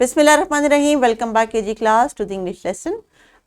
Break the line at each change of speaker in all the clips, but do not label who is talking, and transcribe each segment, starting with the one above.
बिस्मिल्लाहिर्रहमानिर्रहीम। Welcome back KG class to the English lesson.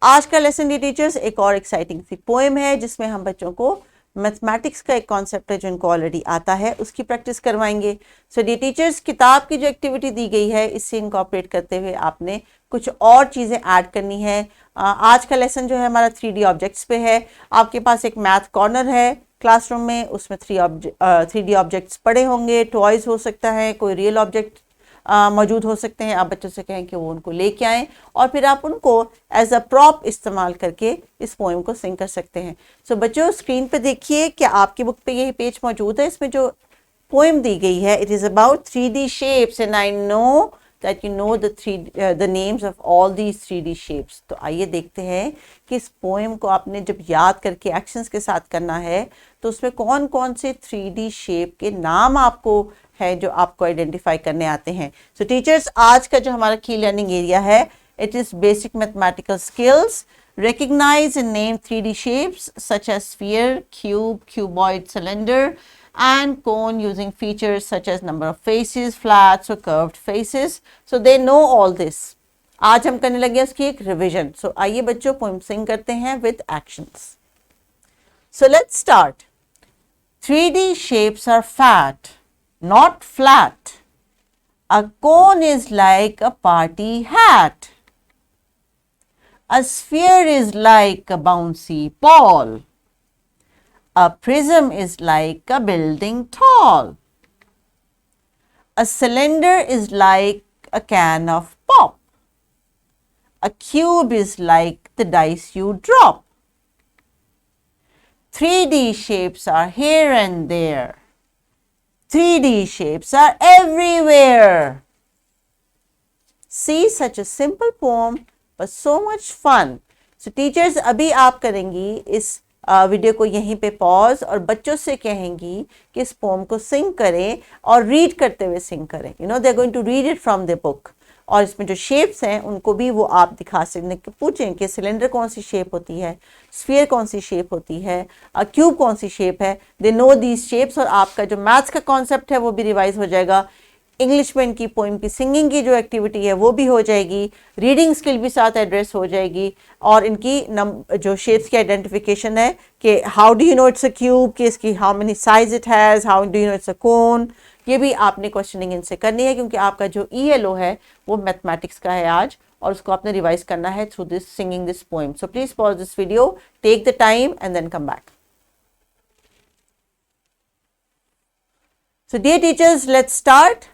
आज का लेसन डी टीचर्स एक और एक्साइटिंग सी पोएम है जिसमें हम बच्चों को मैथमेटिक्स का एक कॉन्सेप्ट है जो इनको ऑलरेडी आता है उसकी प्रैक्टिस करवाएंगे। सो डी टीचर्स किताब की जो एक्टिविटी दी गई है इससे इनकॉर्पोरेट करते हुए आपने कुछ और चीज़ें ऐड करनी है। आज का लेसन जो है हमारा 3D ऑब्जेक्ट्स पे है। आपके पास एक मैथ कॉर्नर है क्लासरूम में, उसमें 3D ऑब्जेक्ट्स पड़े होंगे। टॉयज़ हो सकता है, कोई रियल ऑब्जेक्ट मौजूद हो सकते हैं। आप बच्चों से कहें कि वो उनको लेके आएँ और फिर आप उनको एज अ प्रॉप इस्तेमाल करके इस पोएम को सिंग कर सकते हैं। सो बच्चों स्क्रीन पे देखिए कि आपकी बुक पे यही पेज मौजूद है। इसमें जो पोएम दी गई है it is about 3D shapes and I know that you know the names of all these 3D shapes। तो आइए देखते हैं कि इस पोएम को आपने जब याद करके एक्शंस के साथ करना है तो उसमें कौन कौन से 3D शेप के नाम आपको है जो आपको आइडेंटिफाई करने आते हैं। सो टीचर्स आज का जो हमारा की लर्निंग एरिया है it is basic mathematical skills. Recognize and name 3D shapes such as sphere, cube, cuboid, cylinder and cone using features such as number of faces, flats or curved faces. So they know all this. आज हम करने लगे उसकी एक revision. सो आइए बच्चों poem सिंग करते हैं with actions. So let's start. 3D shapes are fat, not flat. A cone is like a party hat. A sphere is like a bouncy ball. A prism is like a building tall. A cylinder is like a can of pop. A cube is like the dice you drop. 3D shapes are here and there. 3D shapes are everywhere. See, such a simple poem but so much fun. So teachers अभी आप करेंगी इस video को यहीं पे pause और बच्चों से कहेंगी कि इस पोम को सिंग करें और रीड करते हुए सिंग करें। You know they are going to read it from the book. और इसमें जो शेप्स हैं उनको भी वो आप दिखा सकते, पूछें कि सिलेंडर कौन सी शेप होती है, स्फीयर कौन सी शेप होती है, क्यूब कौन सी शेप है। दे नो दीज शेप्स और आपका जो मैथ्स का कॉन्सेप्ट है वो भी रिवाइज हो जाएगा। इंग्लिश में इनकी पोइम की सिंगिंग की जो एक्टिविटी है वो भी हो जाएगी, रीडिंग स्किल भी साथ एड्रेस हो जाएगी और इनकी जो शेप्स की आइडेंटिफिकेशन है कि how do you know it's a cube, कि इसकी how many size it has, how do you know it's a cone, ये भी आपने क्वेश्चनिंग इनसे करनी है क्योंकि आपका जो ELO है वो मैथमेटिक्स का है आज और उसको आपने रिवाइज करना है through this singing this poem. So please pause this video, take the time and then come back. So dear teachers let's start.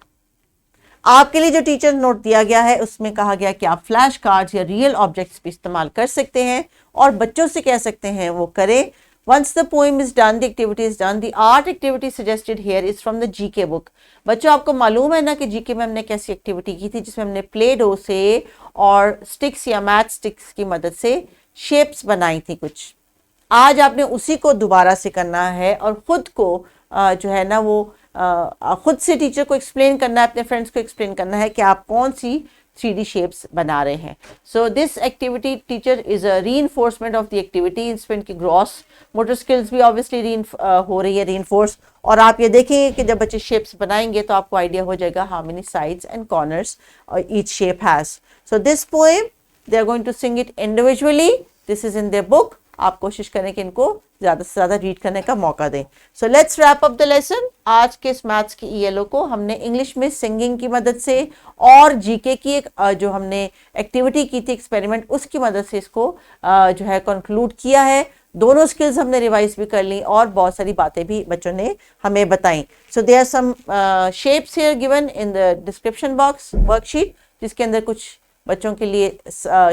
आपके लिए जो टीचर नोट दिया गया है उसमें कहा गया कि आप फ्लैश कार्ड्स या रियल ऑब्जेक्ट्स भी इस्तेमाल कर सकते हैं और बच्चों से कह सकते हैं वो करें। Once the poem is done, the activity is done. The art activity suggested here is from the GK book. बच्चों आपको मालूम है ना कि GK में हमने कैसी एक्टिविटी की थी जिसमें हमने प्ले डो से और स्टिक्स या मैथ स्टिक्स की मदद से शेप्स बनाई थी कुछ। आज आपने उसी को दोबारा से करना है और खुद को जो है ना वो खुद से टीचर को एक्सप्लेन करना है, अपने फ्रेंड्स को एक्सप्लेन करना है कि आप कौन सी 3D शेप्स बना रहे हैं। So this activity teacher is a reinforcement of the activity. इसमें की ग्रॉस मोटर स्किल्स भी ऑब्वियसली हो रही है रीइंफोर्स। और आप ये देखेंगे कि जब बच्चे शेप्स बनाएंगे तो आपको आइडिया हो जाएगा how many sides and corners each shape has. So this poem they are going to sing it individually. This is in their book. आप कोशिश करें कि इनको ज़्यादा से ज़्यादा रीड करने का मौका दें। So let's wrap up the lesson. आज के इस मैथ्स की ELO को हमने इंग्लिश में सिंगिंग की मदद से और GK की एक जो हमने एक्टिविटी की थी एक्सपेरिमेंट उसकी मदद से इसको जो है कंक्लूड किया है। दोनों स्किल्स हमने रिवाइज भी कर ली और बहुत सारी बातें भी बच्चों ने हमें बताई। So there are some shapes here given in the description box worksheet जिसके अंदर कुछ बच्चों के लिए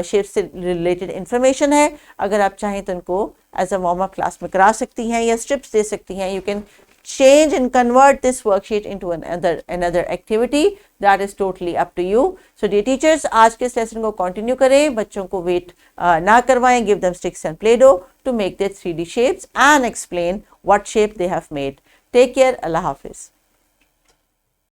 शेप से रिलेटेड इन्फॉर्मेशन है। अगर आप चाहें तो उनको as a warm up class में करा सकती हैं या स्ट्रिप्स दे सकती हैं। You can change and convert this worksheet into another activity that is totally up to you. So dear teachers आज के इस लेसन को कंटिन्यू करें, बच्चों को वेट ना करवाएं, give them sticks and play-doh to make their 3D shapes and explain what shape they have made. Take care. Allah Hafiz.